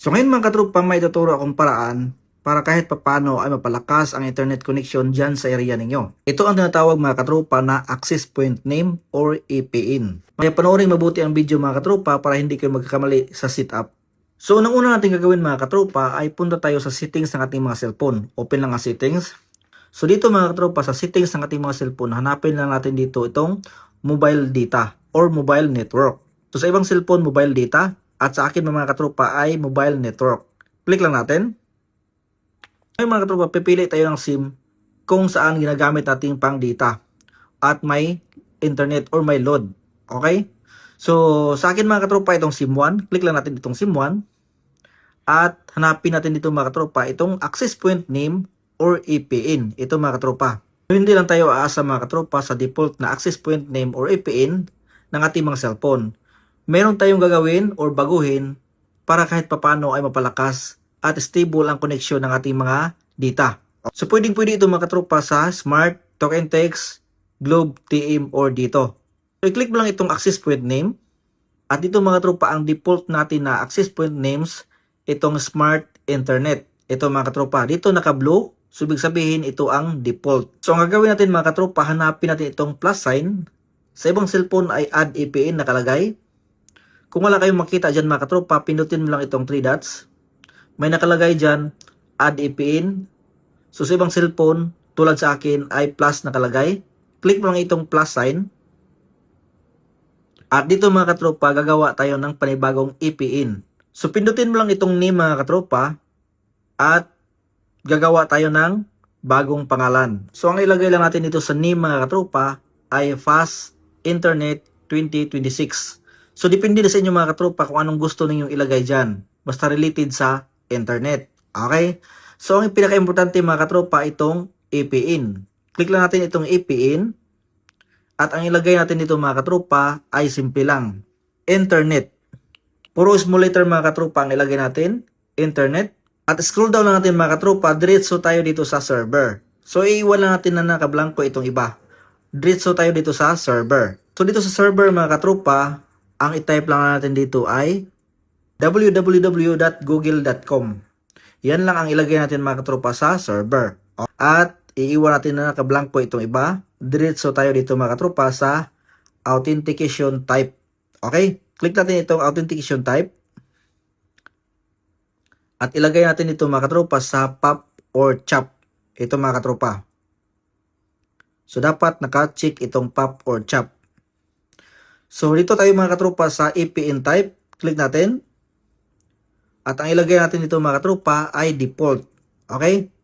So ngayon mga katropa, may tuturo akong paraan para kahit papano ay mapalakas ang internet connection dyan sa area ninyo. Ito ang tinatawag mga katropa na access point name or APN. Kaya panoorin mabuti ang video mga katropa para hindi kayo magkakamali sa setup. So unang-una natin gagawin mga katropa ay punta tayo sa settings ng ating mga cellphone. Open lang ang settings. So dito mga katropa sa settings ng ating mga cellphone, hanapin lang natin dito itong mobile data or mobile network. So sa ibang cellphone, mobile data. At sa akin mga katropa ay mobile network. Click lang natin. Ngayon mga katropa, pipili tayo ng SIM kung saan ginagamit natin pang data. At may internet or may load. Okay? So sa akin mga katropa itong SIM 1. Click lang natin itong SIM 1. At hanapin natin dito mga katropa itong access point name or APN. Ito mga katropa. Hindi lang tayo aasa mga katropa sa default na access point name or APN ng ating mga cellphone. Meron tayong gagawin or baguhin para kahit papano ay mapalakas at stable ang connection ng ating mga data. So pwede ito mga katropa sa Smart, Talk and Text, Globe, TM or dito. So i-click mo lang itong access point name at dito mga tropa ang default natin na access point names itong Smart Internet. Ito mga katropa, dito naka-blue, so ibig sabihin ito ang default. So ang gagawin natin mga katropa, hanapin natin itong plus sign. Sa ibang cellphone ay add APN nakalagay. Kung wala kayong makita dyan mga katropa, pindutin mo lang itong 3 dots. May nakalagay dyan, add APN. So sa ibang cellphone, tulad sa akin ay plus nakalagay. Click mo lang itong plus sign. At dito mga katropa, gagawa tayo ng panibagong APN. So pindutin mo lang itong name mga katropa. At gagawa tayo ng bagong pangalan. So ang ilagay lang natin dito sa name mga katropa ay Fast Internet 2026. So, depende na sa inyo mga katropa kung anong gusto ninyong ilagay dyan. Basta related sa internet. Okay? So, ang pinaka-importante mga katropa itong APN. Click lang natin itong APN. At ang ilagay natin dito mga katropa ay simple lang. Internet. Puro small letter mga katropa ang ilagay natin. Internet. At scroll down lang natin mga katropa. Diretso tayo dito sa server. So, iiwan lang natin na nakablanko itong iba. Diretso tayo dito sa server. So, dito sa server mga katropa, ang i-type lang natin dito ay www.google.com. Yan lang ang ilagay natin mga katropa sa server. At iiwan natin na nakablanko itong iba. Diretso tayo dito mga katropa sa authentication type. Okay? Click natin itong authentication type. At ilagay natin ito mga katropa sa pop or chop. Ito mga katropa. So dapat naka-check itong pop or chop. So, dito tayo mga katropa sa APN type. Click natin. At ang ilagay natin dito mga katropa ay default. Okay?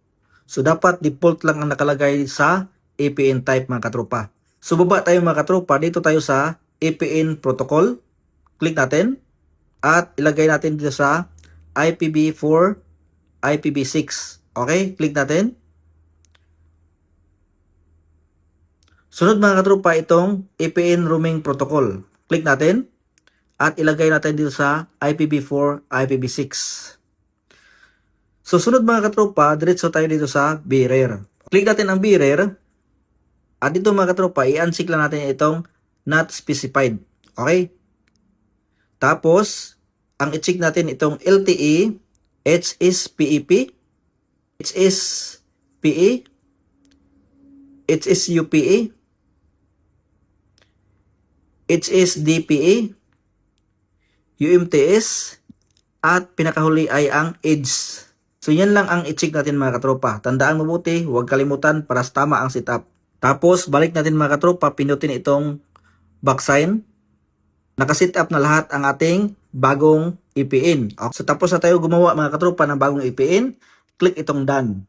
So, dapat default lang ang nakalagay sa APN type mga katropa. So, baba tayo mga katropa. Dito tayo sa APN protocol. Click natin. At ilagay natin dito sa IPv4, IPv6. Okay? Click natin. Sunod mga katropa itong APN roaming protocol. Click natin at ilagay natin dito sa IPv4, IPv6. So sunod mga katropa, diretso tayo dito sa bearer. Click natin ang bearer at dito mga katropa, i-uncheck lang natin itong not specified. Okay? Tapos, ang i-check natin itong LTE, HSPEP, HSPE, HSUPE, HSDPA, UMTS, at pinakahuli ay ang EDGE. So yan lang ang i-check natin mga katropa. Tandaan mabuti, huwag kalimutan para tama ang setup. Tapos balik natin mga katropa, pinutin itong back sign. Nakaset up na lahat ang ating bagong APN. So tapos na tayo gumawa mga katropa ng bagong APN, click itong done.